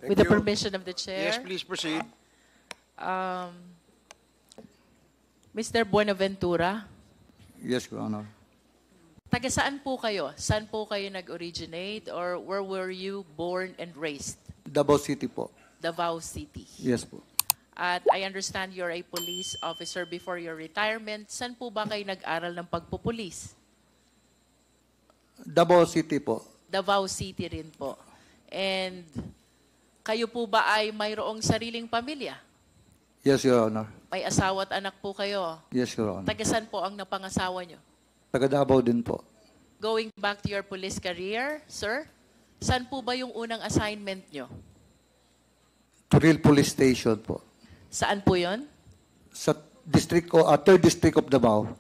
With the permission of the chair. Yes, please proceed. Mr. Buenaventura, Yes, Your Honor. taga saan po kayo? Saan po kayo nag-originate or where were you born and raised? Davao City po. Davao City. Yes po. At I understand you're a police officer before your retirement. Saan po ba kayo nag-aral ng pagpupulis? Davao City po. Davao City rin po. And kayo po ba ay mayroong sariling pamilya? Yes, Your Honor. May asawa at anak po kayo. Yes, Your Honor. Taga saan po ang napangasawa nyo? Taga Davao din po. Going back to your police career, sir, saan po ba yung unang assignment nyo? Turil Police Station po. Saan po yon? Sa district o 3rd District of Davao.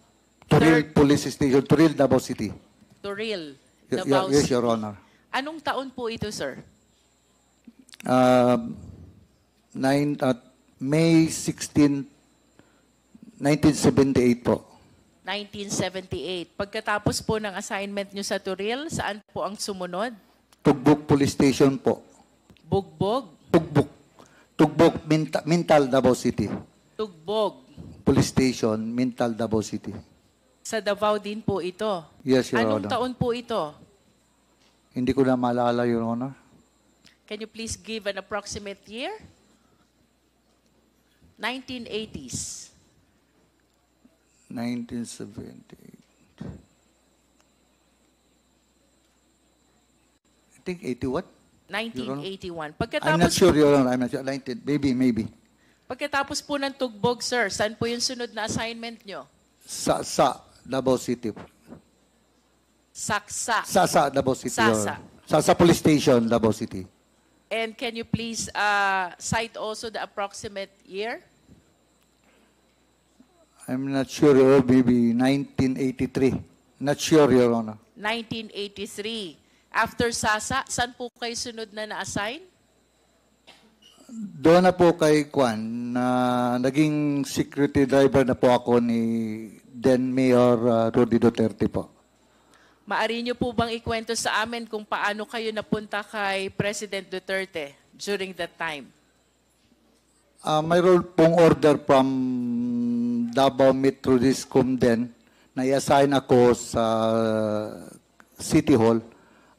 Turil Police Station, Turil, Davao City. Turil, Davao Yes, City. Your Honor. Anong taon po ito, sir? May 16, 1978 po. 1978. Pagkatapos po ng assignment nyo sa Turil, saan po ang sumunod? Tugbok Police Station po. Bugbog, Tugbok, Mintal, Davao City. Tugbog. Police Station, Mintal, Davao City. Sa Davao din po ito. Yes, Your Anong Honor. taon po ito? Hindi ko na maalala, Your Honor. Can you please give an approximate year? 1980s. 1978. I think 80 what? 1981. I'm not sure, Your Honor. I'm not sure. 19, maybe. Pagkatapos po ng Tugbog, sir, saan po yung sunod na assignment nyo? Sa Davao City. Saksa. Sa Davao City. Your Sasa. Honor. Sa Police Station, Davao City. And can you please cite also the approximate year? I'm not sure, Your Honor. Maybe 1983. Not sure, Your Honor. 1983. After Sasa, saan po kayo sunod na na-assign? Doon na po kay Kwan, na naging security driver na po ako ni then Mayor Rudy Duterte po. Maari niyo po bang ikwento sa amin kung paano kayo napunta kay President Duterte during that time? Mayroon pong order from Davao Metro Discom din na i-assign ako sa City Hall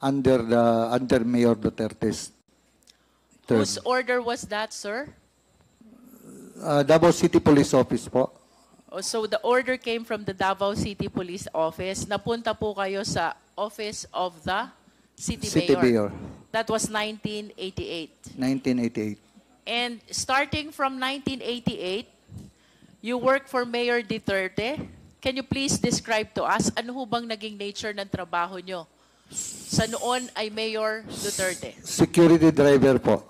under Mayor Duterte's term. Whose order was that, sir? Davao City Police Office po. Oh, so the order came from the Davao City Police Office. Napunta po kayo sa Office of the City Mayor. That was 1988. 1988. And starting from 1988, you work for Mayor Duterte. Can you please describe to us ano ho bang naging nature ng trabaho nyo sa noon ay Mayor Duterte? Security driver po.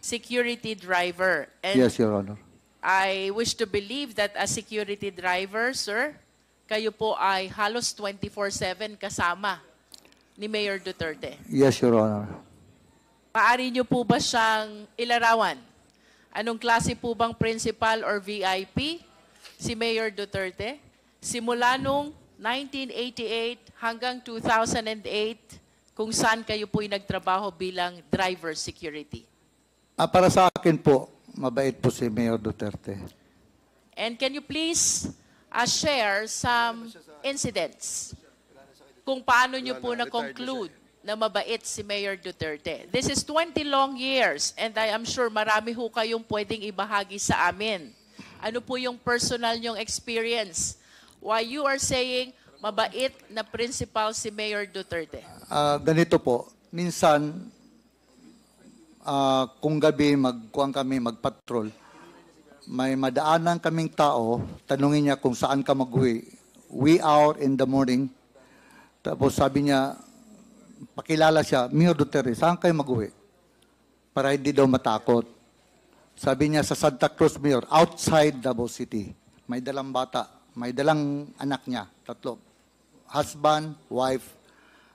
Security driver. And Yes, Your Honor. I wish to believe that as security driver, sir, kayo po ay halos 24/7 kasama ni Mayor Duterte. Yes, Your Honor. Paari niyo po ba siyang ilarawan? Anong klase po bang principal or VIP si Mayor Duterte? Simula nung 1988 hanggang 2008, kung saan kayo po'y nagtrabaho bilang driver security. Para sa akin po, mabait po si Mayor Duterte. And can you please share some incidents kung paano nyo po na-conclude na mabait si Mayor Duterte? This is 20 long years and I am sure marami ho kayong pwedeng ibahagi sa amin. Ano po yung personal nyong experience? Why you are saying mabait na principal si Mayor Duterte? Ganito po, minsan, kung gabi magpatrol, may madaanan kaming tao, tanungin niya kung saan ka mag-uwi. We out in the morning. Tapos sabi niya, pakilala siya, Mayor Duterte, saan kayo mag-uwi? Para hindi daw matakot. Sabi niya, sa Santa Cruz, Mayor, outside Davao City. May dalang bata, may dalang anak niya, 3. Husband, wife,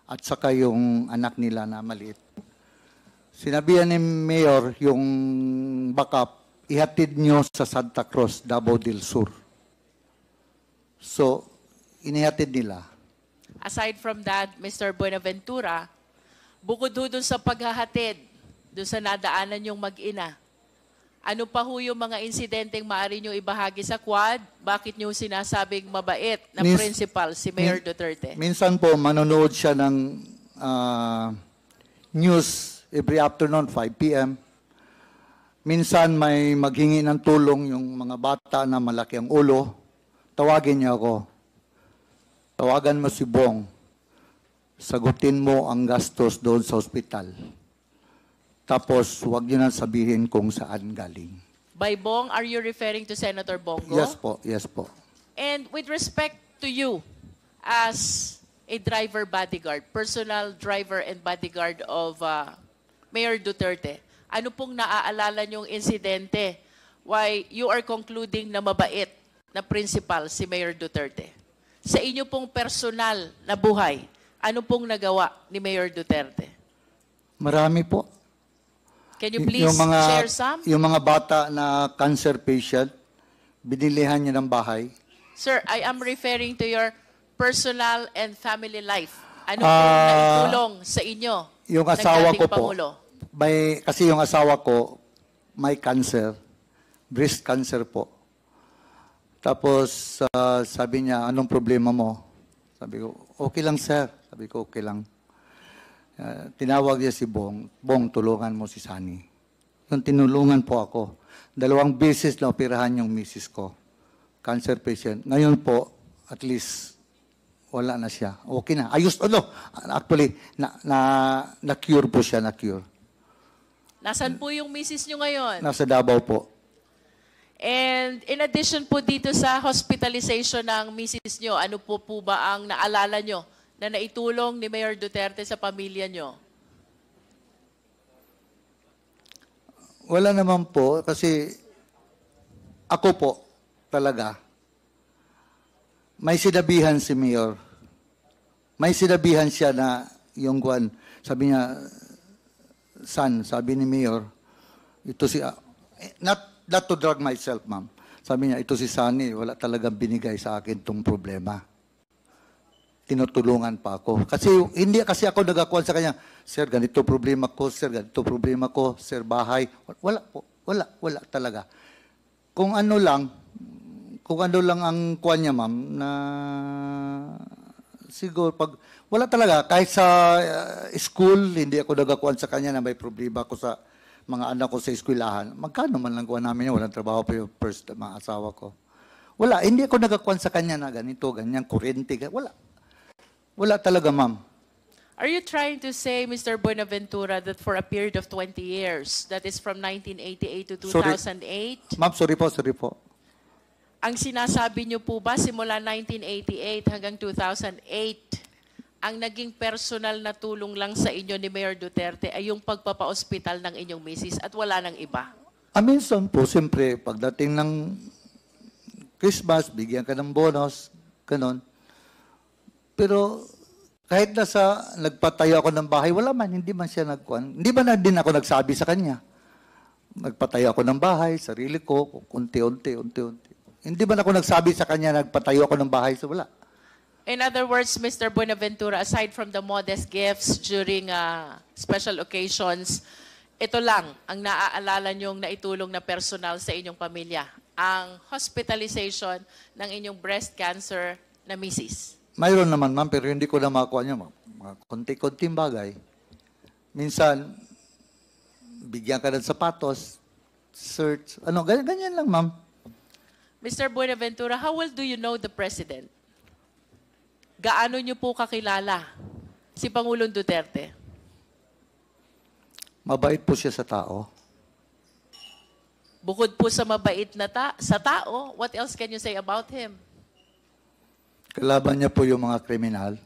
at saka yung anak nila na maliit. Sinabihan ni Mayor yung backup, ihatid nyo sa Santa Cruz, Davao del Sur. So, inihatid nila. Aside from that, Mr. Buenaventura, bukod ho dun sa paghahatid doon sa nadaanan yung mag-ina. Ano pa ho yung mga insidenteng maaari nyo ibahagi sa Quad? Bakit nyo sinasabing mabait na principal si Mayor Duterte? Minsan po, manonood siya ng news every afternoon, 5 p.m. Minsan may maghingi ng tulong yung mga bata na malaki ang ulo. Tawagin niya ako. Tawagan mo si Bong. Sagutin mo ang gastos doon sa ospital. Tapos, huwag niyo na sabihin kung saan galing. By Bong, are you referring to Senator Bongo? Yes po, yes po. And with respect to you as a driver bodyguard, personal driver and bodyguard of Mayor Duterte, ano pong naaalala niyong insidente why you are concluding na mabait na principal si Mayor Duterte? Sa inyo pong personal na buhay, ano pong nagawa ni Mayor Duterte? Marami po. Can you please share some? Yung mga bata na cancer patient, binilihan niya ng bahay. Sir, I am referring to your personal and family life. Ano pong naitulong sa inyo Yung ng asawa dating ko po, Pangulo? kasi yung asawa ko, may cancer, breast cancer po. Tapos sabi niya, anong problema mo? Sabi ko, okay lang sir. Sabi ko, okay lang. Tinawag niya si Bong, Bong, tulungan mo si Sunny. Yung tinulungan po ako. 2 beses na operahan yung misis ko. Cancer patient. Ngayon po, at least, wala na siya. Okay na. Ayos, actually, na-cure po siya, na-cure. Nasaan po yung misis nyo ngayon? Nasa Davao po. And in addition po dito sa hospitalization ng misis nyo, ano po ba ang naalala nyo na naitulong ni Mayor Duterte sa pamilya nyo? Wala naman po, kasi ako po talaga, may sinabihan si Mayor. May sinabihan siya na yung guwan, sabi niya, son, sabi ni Mayor, ito si, not to drag myself, ma'am. Sabi niya, ito si Sunny, wala talagang binigay sa akin tong problema. Tinutulungan pa ako. Kasi hindi kasi ako nagakuan sa kanya, sir, ganito problema ko, sir, ganito problema ko, sir, bahay. Wala po. Wala talaga. Kung ano lang ang kuan niya, ma'am, na siguro pag wala talaga kahit sa school, hindi ako nagakuan sa kanya na may problema ko sa mga anak ko sa eskwelahan. Magkano man lang kuan namin yun, walang trabaho pa yung first mga asawa ko. Wala, hindi ako nagakuan sa kanya na ganito, ganyan, kurente, wala talaga, ma'am. Are you trying to say, Mr. Buenaventura, that for a period of 20 years, that is from 1988 to 2008, Ma'am, sorry po. ang sinasabi niyo po ba simula 1988 hanggang 2008, ang naging personal na tulong lang sa inyo ni Mayor Duterte ay yung pagpapa-ospital ng inyong misis at wala nang iba? Minsan po, siyempre, pagdating ng Christmas, bigyan ka ng bonus, ganon. Pero kahit nagpatayo ako ng bahay, wala man, hindi man siya nagkuhan. Hindi man na din ako nagsabi sa kanya. Nagpatayo ako ng bahay, sarili ko, unti-unti. Hindi man ako nagsabi sa kanya, nagpatayo ako ng bahay, so wala. In other words, Mr. Buenaventura, aside from the modest gifts during special occasions, ito lang ang naaalala niyong naitulong na personal sa inyong pamilya, ang hospitalization ng inyong breast cancer na misis. Mayroon naman, ma'am, pero hindi ko na makuha niya, ma'am. Mga konti-konting bagay. Minsan, bigyan ka ng sapatos, search, ganyan lang, ma'am. Mr. Buenaventura, how well do you know the President? Gaano niyo po kakilala si Pangulong Duterte? Mabait po siya sa tao. Bukod po sa mabait na sa tao, what else can you say about him? Kalaban niya po yung mga kriminal.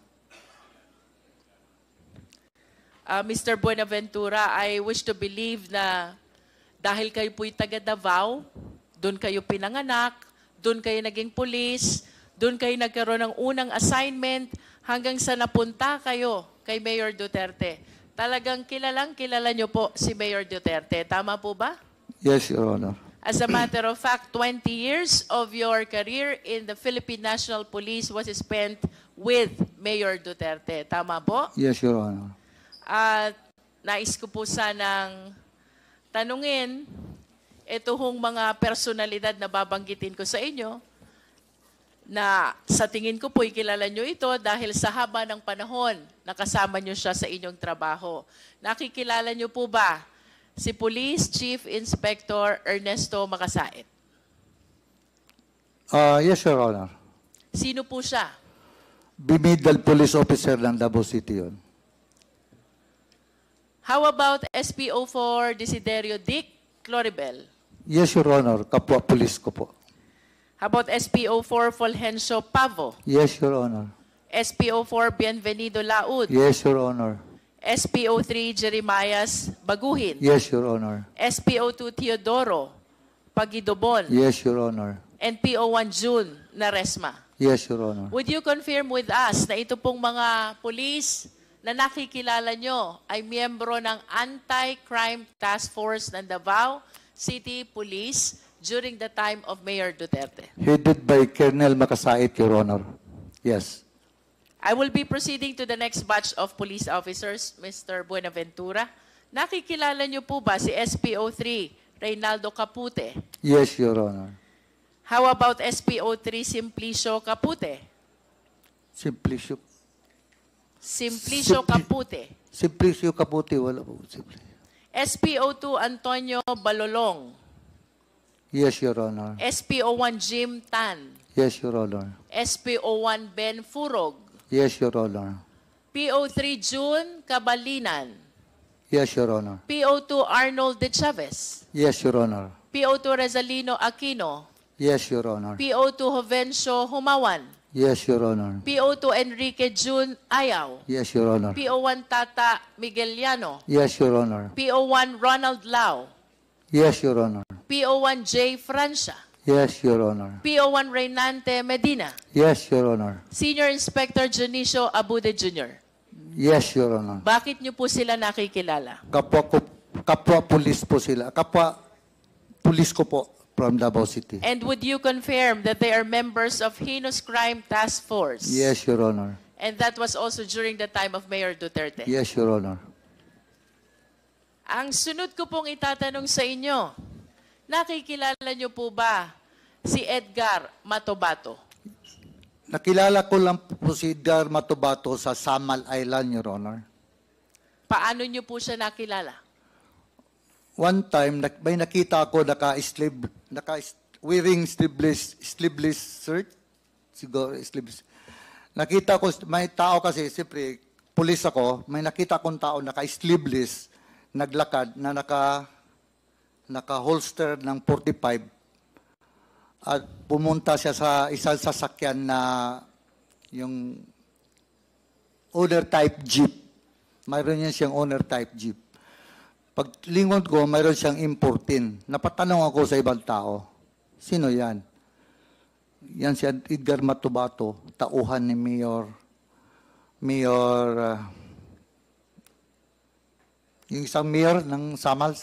Mr. Buenaventura, I wish to believe na dahil kayo po'y taga Davao, doon kayo pinanganak, doon kayo naging pulis, doon kayo nagkaroon ng unang assignment hanggang sa napunta kayo kay Mayor Duterte. Talagang kilala niyo po si Mayor Duterte. Tama po ba? Yes, Your Honor. As a matter of fact, 20 years of your career in the Philippine National Police was spent with Mayor Duterte. Tama po? Yes, Your Honor. At nais ko po sanang tanungin ito hong mga personalidad na babanggitin ko sa inyo na sa tingin ko po kilala nyo ito dahil sa haba ng panahon nakasama nyo siya sa inyong trabaho. Nakikilala nyo po ba si Police Chief Inspector Ernesto Makasait? Yes, Your Honor. Sino po siya? Bimidal Police Officer ng Davao City yun. How about SPO4 Desiderio Dick Cloribel? Yes, Your Honor. Kapwa police ko po. How about SPO4 Fulgencio Pavo? Yes, Your Honor. SPO4 Bienvenido Laud? Yes, Your Honor. SPO3 Jeremias Baguhin? Yes, Your Honor. SPO2 Teodoro Pagidobon? Yes, Your Honor. And PO1 June Naresma? Yes, Your Honor. Would you confirm with us na ito pong mga police na nakikilala nyo ay miyembro ng Anti-Crime Task Force ng Davao City Police during the time of Mayor Duterte? Headed by Colonel Makasait, Your Honor. Yes. I will be proceeding to the next batch of police officers, Mr. Buenaventura. Nakikilala niyo po ba si SPO3 Reynaldo Capute? Yes, Your Honor. How about SPO3 Simplicio Capute? Simplicio. Simplicio Capute. Simplicio Caputi, wala po. SPO2 Antonio Balolong. Yes, Your Honor. SPO1 Jim Tan. Yes, Your Honor. SPO1 Ben Furog. Yes, Your Honor. PO3 June Cabalinan. Yes, Your Honor. PO2 Arnold De Chavez. Yes, Your Honor. PO2 Rezalino Aquino. Yes, Your Honor. PO2 Jovencio Humawan. Yes, Your Honor. PO2 Enrique June Ayaw. Yes, Your Honor. PO1 Tata Migueliano. Yes, Your Honor. PO1 Ronald Lau. Yes, Your Honor. PO1 J. Francia. Yes, Your Honor. PO1 Reynante Medina. Yes, Your Honor. Senior Inspector Junicio Abude Jr. Yes, Your Honor. Bakit niyo po sila nakikilala? Kapwa police po sila. Kapwa police ko po from Davao City. And would you confirm that they are members of Heinous Crime Task Force? Yes, Your Honor. And that was also during the time of Mayor Duterte? Yes, Your Honor. Ang sunod ko pong itatanong sa inyo, nakikilala niyo po ba si Edgar Matobato? Nakilala ko lang po si Edgar Matobato sa Samal Island, Your Honor. Paano niyo po siya nakilala? One time, may nakita ako wearing sleeveless shirt. Siguro, sleeveless. Nakita ko, may tao kasi, siyempre, pulis ako, may nakita akong tao naka-sleeveless, naglakad, na naka-holster ng 45 at pumunta siya sa isang sasakyan na yung owner type jeep. Mayroon yan siyang owner type jeep. Paglingon ko, mayroon siyang importin. Napatanong ako sa ibang tao, sino yan? Yan si Edgar Matobato, tauhan ni yung isang mayor ng Samal,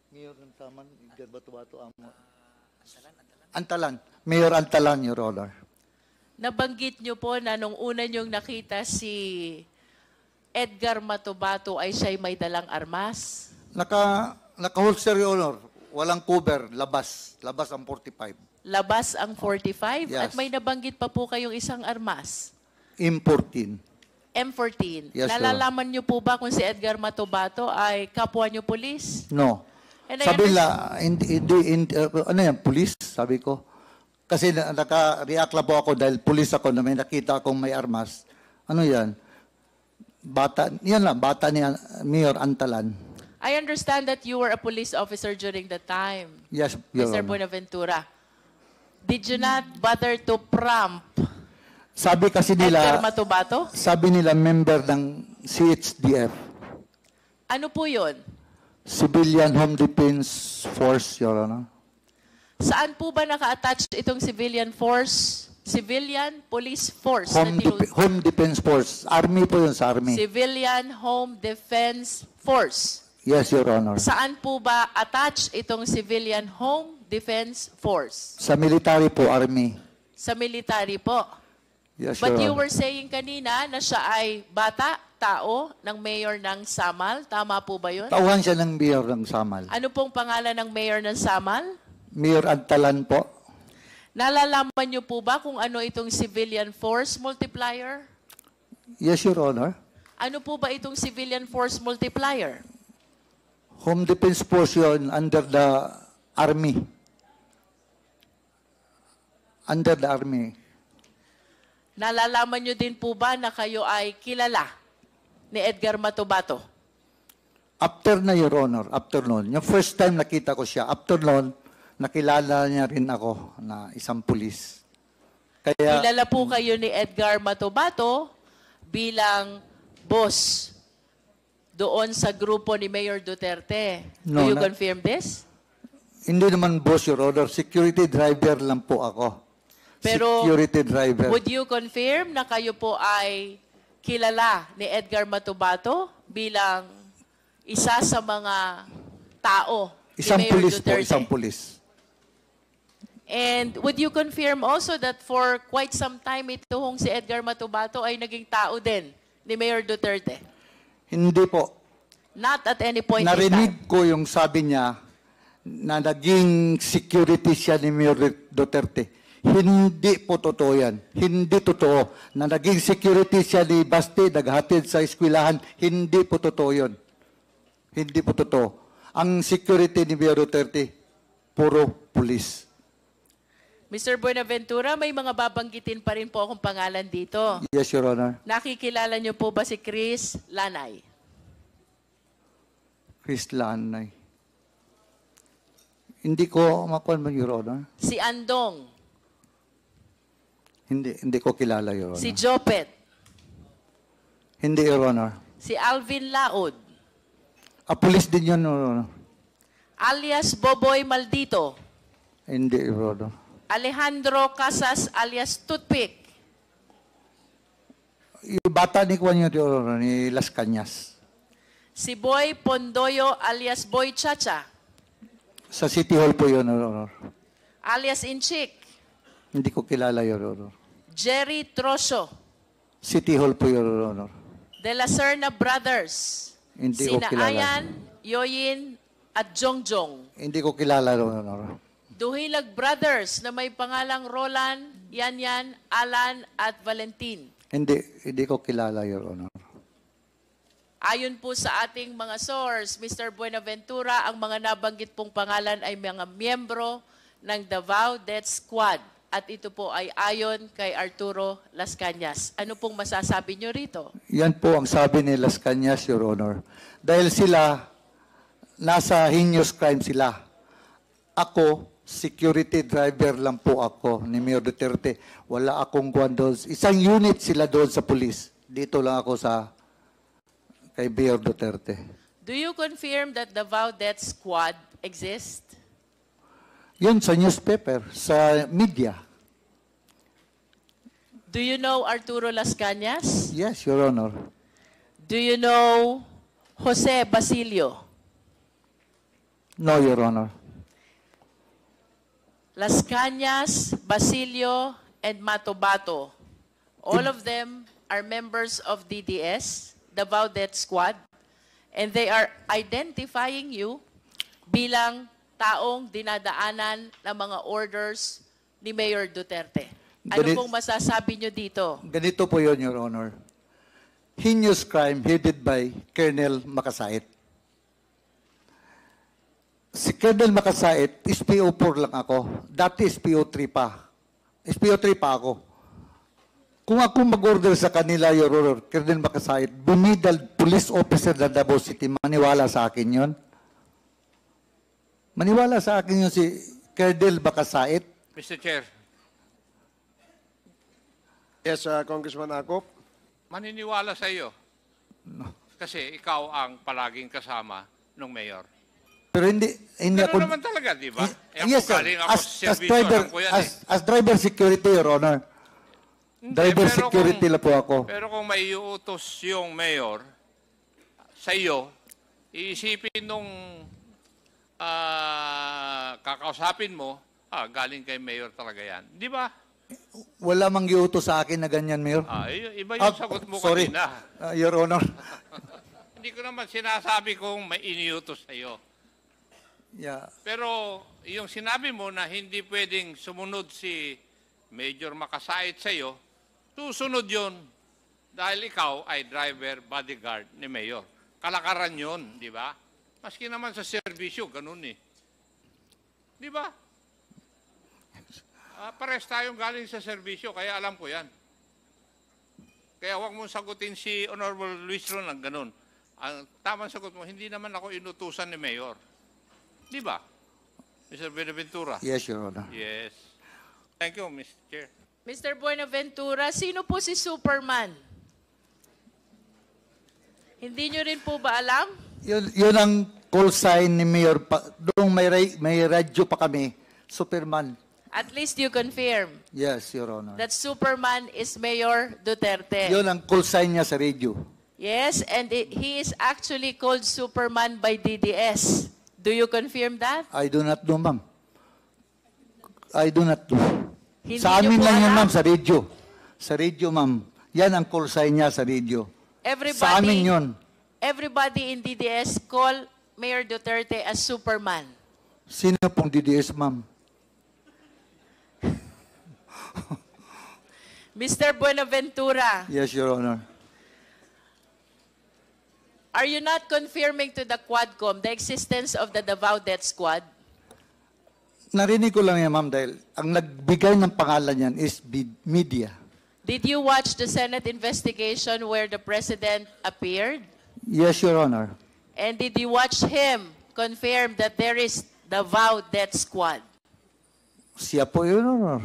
Mayor ng Samal, Edgar Matobato, Antalan. Mayor Antalan, Your Honor. Nabanggit niyo po na nung una niyong nakita si Edgar Matobato ay siya'y may dalang armas? Naka-holster, Your Honor. Walang cover, labas. Labas ang 45. Labas ang 45? Yes. At may nabanggit pa po kayong isang armas? M14. M14. Yes, Nalalaman niyo po ba kung si Edgar Matobato ay kapwa niyo pulis? No. And Sabi nila, ano yan, police? Sabi ko. Kasi naka-react lang po ako dahil police ako na may nakita akong may armas. Ano yan? Bata, yan lang, bata ni Mayor Antalan. I understand that you were a police officer during the time, Yes, Your Mr. Honor. Buenaventura. Did you not bother to prompt Sabi kasi Edgar nila, Matobato? sabi nila member ng CHDF, Ano po yun? Civilian Home Defense Force, Your Honor. Saan po ba naka-attach itong civilian force? Civilian Police Force? na Home Defense Force. Army po yun sa Army. Civilian Home Defense Force. Yes, Your Honor. Saan po ba attach itong Civilian Home Defense Force? Sa military po, Army. Sa military po. Yes, But Your you Honor. were saying kanina na siya ay bata? tao ng mayor ng Samal. Tama po ba yun? Tauhan siya ng mayor ng Samal. Ano pong pangalan ng mayor ng Samal? Mayor Antalan po. Nalalaman niyo po ba kung ano itong civilian force multiplier? Yes, Your Honor. Ano po ba itong civilian force multiplier? Home Defense Force yun under the Army. Under the Army. Nalalaman niyo din po ba na kayo ay kilala ni Edgar Matubato? After na, Your Honor, after noon. Yung first time nakita ko siya, after noon, nakilala niya rin ako na isang pulis. Kaya, Kilala po kayo ni Edgar Matubato bilang boss doon sa grupo ni Mayor Duterte. No, Do you na- confirm this? hindi naman boss, Your Honor. Security driver lang po ako. Pero Security driver. would you confirm na kayo po ay kilala ni Edgar Matubato bilang isa sa mga tao Isang ni Mayor pulis po, Duterte? isang pulis. And would you confirm also that for quite some time ito hong si Edgar Matubato ay naging tao din ni Mayor Duterte? Hindi po. Not at any point in time. Narinig ko yung sabi niya na naging security siya ni Mayor Duterte. Hindi po totoo yan. Hindi totoo. Na naging security siya ni Basti, naghatid sa eskwelahan. Hindi po totoo yun. Hindi po totoo. Ang security ni Mayor Duterte, puro pulis. Mr. Buenaventura, may mga babanggitin pa rin po akong pangalan dito. Yes, Your Honor. Nakikilala niyo po ba si Chris Lanay? Chris Lanay. Hindi ko makuha mo, Your Honor. Si Andong? Hindi ko kilala, Your Honor. Si Jopet? Hindi, Your Honor. Si Alvin Laod? Pulis din yun, Your Honor. Alias Boboy Maldito? Hindi, Your Honor. Alejandro Casas alias Toothpick? Yung bata ni Juan yun, Your Honor, ni Las Cañas. Si Boy Pondoyo alias Boy Chacha? Sa City Hall po yun, Your Honor. Alias Inchik? Hindi ko kilala, Your Honor. Jerry Troso? City Hall po, Your Honor. De La Serna Brothers? Hindi ko Sina kilala. Ayan, Yoyin, at Jongjong? Hindi ko kilala, Your Honor. Duhilag Brothers na may pangalang Roland, Yanyan, Alan, at Valentin? Hindi ko kilala, Your Honor. Ayon po sa ating mga source, Mr. Buenaventura, ang mga nabanggit pong pangalan ay mga miyembro ng Davao Death Squad. At ito po ay ayon kay Arturo Las Cañas. Ano pong masasabi nyo rito? Yan po ang sabi ni Las Cañas, Your Honor. Dahil sila, nasa heinous crime sila. Ako, security driver lang po ako ni Mayor Duterte. Wala akong kuwan doon. Isang unit sila doon sa police. Dito lang ako sa kay Mayor Duterte. Do you confirm that Davao Death Squad exists? Yun sa newspaper, sa media. Do you know Arturo Las Cañas? Yes, Your Honor. Do you know Jose Basilio? No, Your Honor. Las Cañas, Basilio, and Matobato. All of them are members of DDS, Davao Death Squad, and they are identifying you bilang taong dinadaanan ng mga orders ni Mayor Duterte. Ano pong masasabi nyo dito? Ganito po yun, Your Honor. Heinous crime headed by Colonel Makasait. Si Colonel Makasait, SPO4 lang ako. Dati SPO3 pa. SPO3 pa ako. Kung ako mag-order sa kanila, Your Honor, Colonel Makasait, bumidal police officer ng Davao City, maniwala sa akin yon. Maniwala sa akin yun si Colonel Makasait. Mr. Chair, Yes, Congressman Akop. maniniwala sa iyo. Kasi ikaw ang palaging kasama ng mayor. Pero hindi Pero ako... naman talaga, di ba? Yes, sir. Galing ako sa As servisyo, driver, alam ko yan as driver security, Your Honor. Hindi, Driver pero security kung- lang po ako. Pero kung may iutos yung mayor sa iyo, iisipin nung kakausapin mo, galing kay mayor talaga yan. Di ba? Wala mang giutos sa akin na ganyan, Mayor. Iba yung sagot mo sorry. kanina. Your Honor. Hindi ko naman sinasabi kung may iniutos sa'yo. Yeah. Pero yung sinabi mo na hindi pwedeng sumunod si Major Makasait sa'yo, susunod yun dahil ikaw ay driver, bodyguard ni Mayor. Kalakaran yun, di ba? Maski naman sa serbisyo, ganun eh. Di ba? Pares tayong galing sa serbisyo, kaya alam ko yan. Kaya huwag mong sagutin si Honorable Luis Ron ng ganun. Ang tamang sagot mo, hindi naman ako inutusan ni Mayor. Di ba? Mr. Buenaventura? Yes, Your Honor. Yes. Thank you, Mr. Chair. Mr. Buenaventura, sino po si Superman? Hindi nyo rin po ba alam? Yun ang call sign ni Mayor. Doon may radyo pa kami. Superman. At least you confirm Yes, Your Honor. that Superman is Mayor Duterte. Yun ang call sign niya sa radio. Yes, and he is actually called Superman by DDS. Do you confirm that? I do not know, ma'am. I do not know. Hindi Sa niyo amin po lang yan, alam? ma'am, sa radio. Sa radio, ma'am. Yan ang call sign niya sa radio. Sa amin yun. Everybody in DDS call Mayor Duterte as Superman. Sino pong DDS, ma'am? Mr. Buenaventura, Yes, Your Honor. are you not confirming to the Quadcom the existence of the Davao Death Squad? Narinig ko lang yan, ma'am, dahil ang nagbigay ng pangalan yan is media. Did you watch the Senate investigation where the President appeared? Yes, Your Honor. And did you watch him confirm that there is Davao Death Squad? Siya po, Your Honor.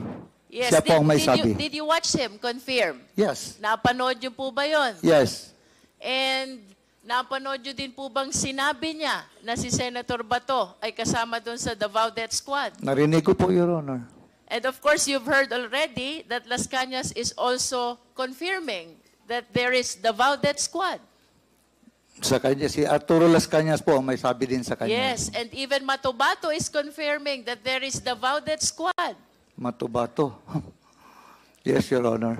Yes, Siya po ang may sabi. did you watch him confirm? Yes. Napanood niyo po ba yon? Yes. And napanood niyo din po bang sinabi niya na si Senator Bato ay kasama doon sa Davao Death Squad? Narinig ko po, Your Honor. And of course, you've heard already that Las Cañas is also confirming that there is Davao Death Squad. Sa kanya, si Arturo Las Cañas po ang may sabi din sa kanya. Yes, and even Matobato is confirming that there is Davao Death Squad. Matubato. Yes, Your Honor.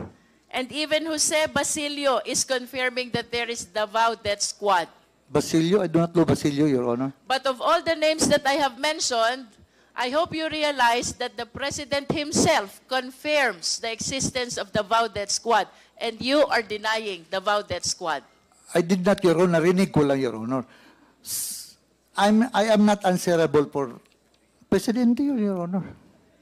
And even Jose Basilio is confirming that there is Davao Death Squad. Basilio, I do not know Basilio, Your Honor. But of all the names that I have mentioned, I hope you realize that the President himself confirms the existence of Davao Death Squad, and you are denying Davao Death Squad. I did not, Your Honor. Narinig ko lang, Your Honor. I am not answerable for Presidente, Your Honor.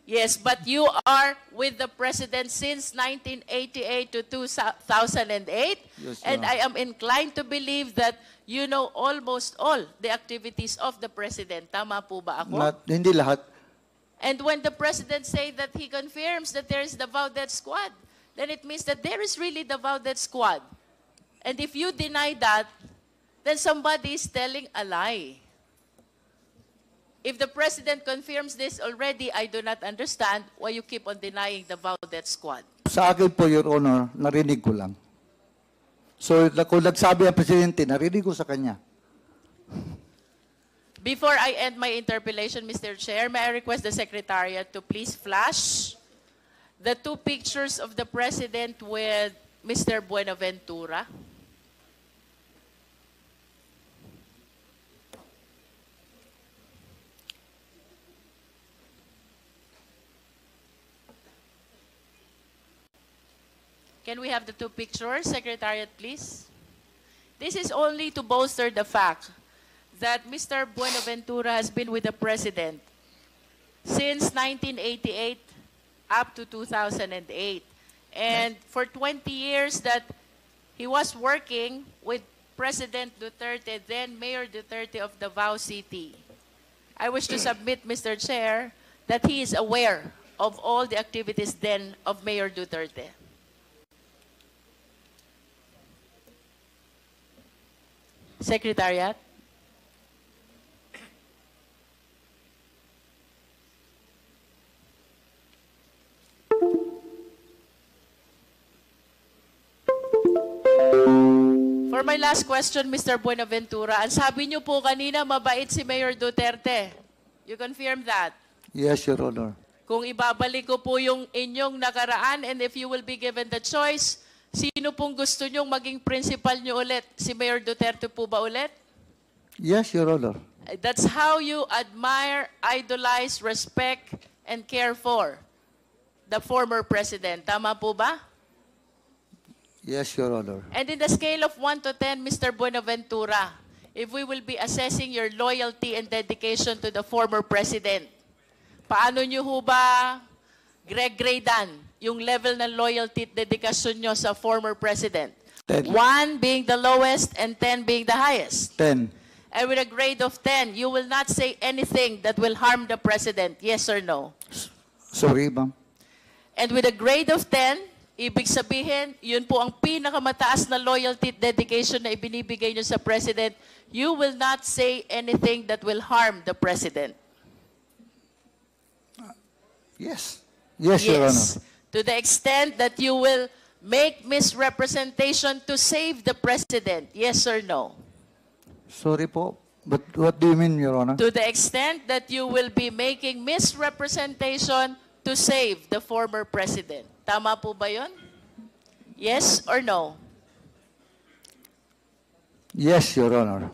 Yes, but you are with the President since 1988 to 2008, Yes, and Your I am inclined to believe that you know almost all the activities of the President. Tama po ba ako? Hindi lahat. And when the President say that he confirms that there is Davao Death Squad, then it means that there is really Davao Death Squad. And if you deny that, then somebody is telling a lie. If the President confirms this already, I do not understand why you keep on denying the Davao Death Squad. Sa akin po, Your Honor, narinig ko lang. So, kung nagsabi ang Presidente, narinig ko sa kanya. Before I end my interpellation, Mr. Chair, may I request the Secretariat to please flash the two pictures of the President with Mr. Buenaventura. Can we have the two pictures, Secretariat, please? This is only to bolster the fact that Mr. Buenaventura has been with the President since 1988 up to 2008. And for 20 years that he was working with President Duterte, then Mayor Duterte of Davao City. I wish to submit, Mr. Chair, that he is aware of all the activities then of Mayor Duterte. Secretariat. For my last question, Mr. Buenaventura, ang sabi niyo po kanina, mabait si Mayor Duterte. You confirm that? Yes, Your Honor. Kung ibabalik ko po yung inyong nakaraan and if you will be given the choice, sino pong gusto nyong maging principal nyo ulit? Si Mayor Duterte po ba ulit? Yes, Your Honor. That's how you admire, idolize, respect, and care for the former president. Tama po ba? Yes, Your Honor. And in the scale of 1 to 10, Mr. Buenaventura, if we will be assessing your loyalty and dedication to the former president, paano nyo ho ba gradean yung level ng loyalty at dedikasyon nyo sa former president? 10. 1 being the lowest and 10 being the highest. 10. And with a grade of 10, you will not say anything that will harm the president, yes or no? Sorry, ma'am. And with a grade of 10, ibig sabihin, yun po ang pinakamataas na loyalty at dedication na ibinibigay nyo sa president, you will not say anything that will harm the president. Yes. Yes, Your Honor. To the extent that you will make misrepresentation to save the president, yes or no? Sorry po. But what do you mean, Your Honor? To the extent that you will be making misrepresentation to save the former president. Tama po ba yun? Yes or no? Yes, Your Honor.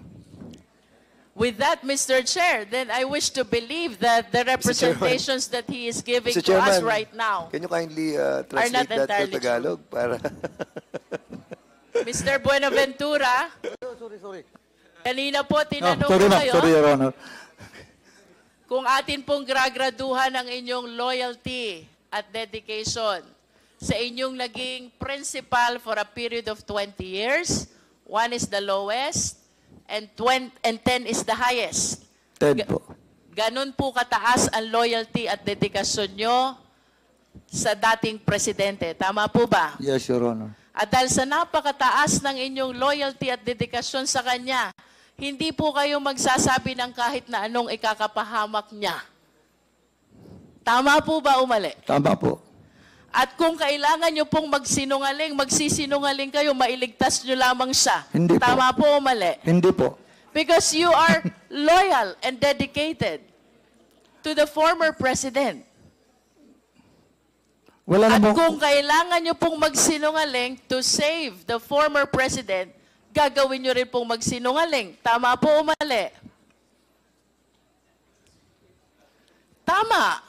With that, Mr. Chair, then I wish to believe that the representations that he is giving Mr. to us Chairman, right now, Can you kindly not translate that to entirely Tagalog? Para Mr. Buenaventura, Sorry. kanina po tinanong sorry, ko ma'am. kayo Sorry, Your Honor. kung atin pong gragraduhan ang inyong loyalty at dedication sa inyong naging principal for a period of 20 years. 1 is the lowest and 10 is the highest. 10 po. Ganun po kataas ang loyalty at dedikasyon nyo sa dating presidente. Tama po ba? Yes, Your Honor. At dahil sa napakataas ng inyong loyalty at dedikasyon sa kanya, hindi po kayo magsasabi ng kahit na anong ikakapahamak niya. Tama po ba o mali? Tama po. At kung kailangan nyo pong magsinungaling, magsisinungaling kayo, mailigtas nyo lamang siya. Hindi po. Tama po o mali? Hindi po. Because you are loyal and dedicated to the former president. Wala At na po. kung kailangan nyo pong magsinungaling to save the former president, gagawin nyo rin pong magsinungaling. Tama po o mali? Tama.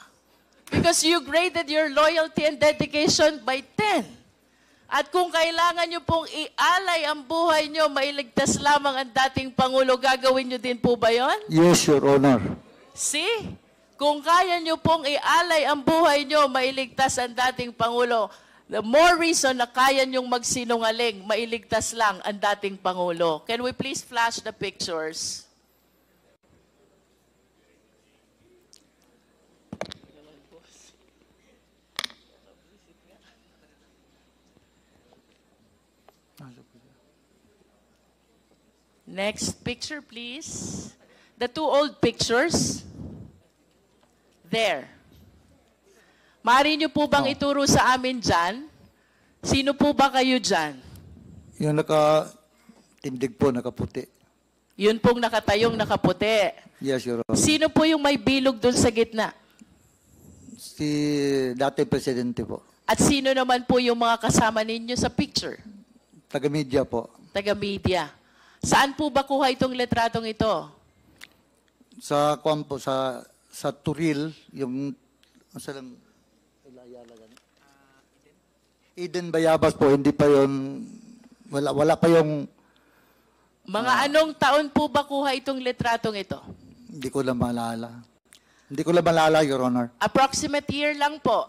Because you graded your loyalty and dedication by 10. At kung kailangan nyo pong ialay ang buhay nyo, mailigtas lamang ang dating Pangulo, gagawin nyo din po ba yon? Yes, Your Honor. See? Kung kaya nyo pong ialay ang buhay nyo, mailigtas ang dating Pangulo, the more reason na kaya nyong magsinungaling, mailigtas lang ang dating Pangulo. Can we please flash the pictures? Next picture, please. The 2 old pictures. There. Maaari niyo po bang ituro sa amin dyan? Sino po ba kayo dyan? Yung nakatindig po, nakaputi. Yun pong nakatayong nakaputi. Yes, Your Honor. Sino po yung may bilog doon sa gitna? Si dati presidente po. At sino naman po yung mga kasama ninyo sa picture? Taga-media po. Taga-media. Saan po ba kuha itong letratong ito? Sa kwan po, sa Turil, yung masalang Eden Bayabas po, hindi pa yon, wala pa yung, Mga anong taon po ba kuha itong letratong ito? hindi ko lang maalala. Hindi ko lang maalala, Your Honor. Approximate year lang po.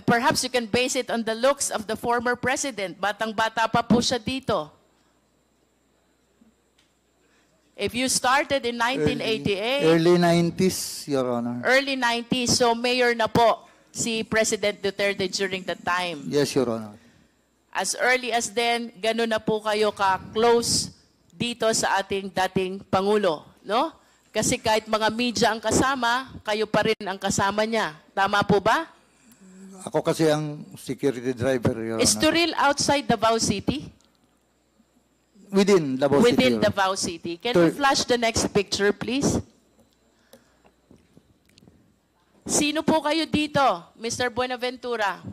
Perhaps you can base it on the looks of the former president. Batang-bata pa po siya dito. If you started in 1988, Early 90s, Your Honor. early 90s, so mayor na po si President Duterte during that time. Yes, Your Honor. As early as then, gano'n na po kayo ka-close dito sa ating dating Pangulo, no? Kasi kahit mga media ang kasama, kayo pa rin ang kasama niya. Tama po ba? Ako kasi ang security driver, Your Is Honor. Turil outside Davao City? Within Davao City. Within Your Honor. Davao City. Can we flash the next picture, please? Sino po kayo dito, Mr. Buenaventura?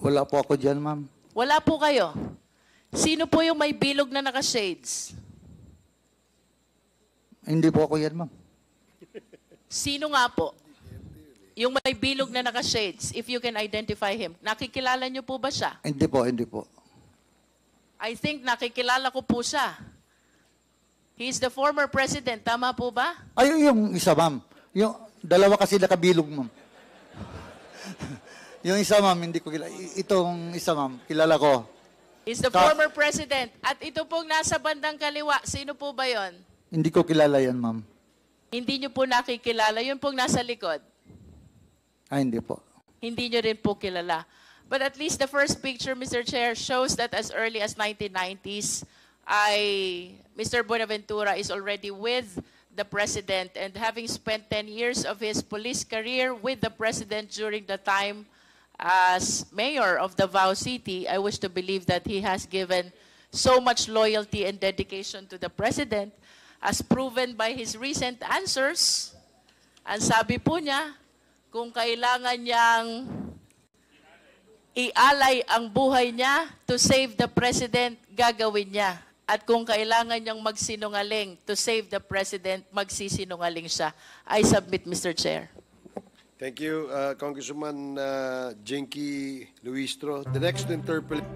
Wala po ako dyan, ma'am. Wala po kayo. Sino po yung may bilog na naka-shades? Hindi po ako yan, ma'am. Sino nga po? Yung may bilog na naka-shades, if you can identify him. Nakikilala niyo po ba siya? Hindi po, hindi po. I think nakikilala ko po siya. He's the former president, tama po ba? Ay, yung isa, ma'am. Yung dalawa kasi nakabilog, ma'am. Yung isa, ma'am, hindi ko kilala. Itong isa, ma'am, kilala ko. He's the former president. At ito pong nasa bandang kaliwa, sino po ba yon? Hindi ko kilala yan, ma'am. Hindi niyo po nakikilala. Yun pong nasa likod. Ay, hindi po. Hindi niyo rin po kilala. But at least the first picture, Mr. Chair, shows that as early as 1990s, Mr. Buenaventura is already with the President, and having spent 10 years of his police career with the President during the time as mayor of Davao City, I wish to believe that he has given so much loyalty and dedication to the President, as proven by his recent answers. Ang sabi po niya, kung kailangan niyang ialay ang buhay niya to save the President, gagawin niya. At kung kailangan niyang magsinungaling to save the President, magsisinungaling siya. I submit, Mr. Chair. Thank you, Congresswoman Jinky Luistro. The next to interpellate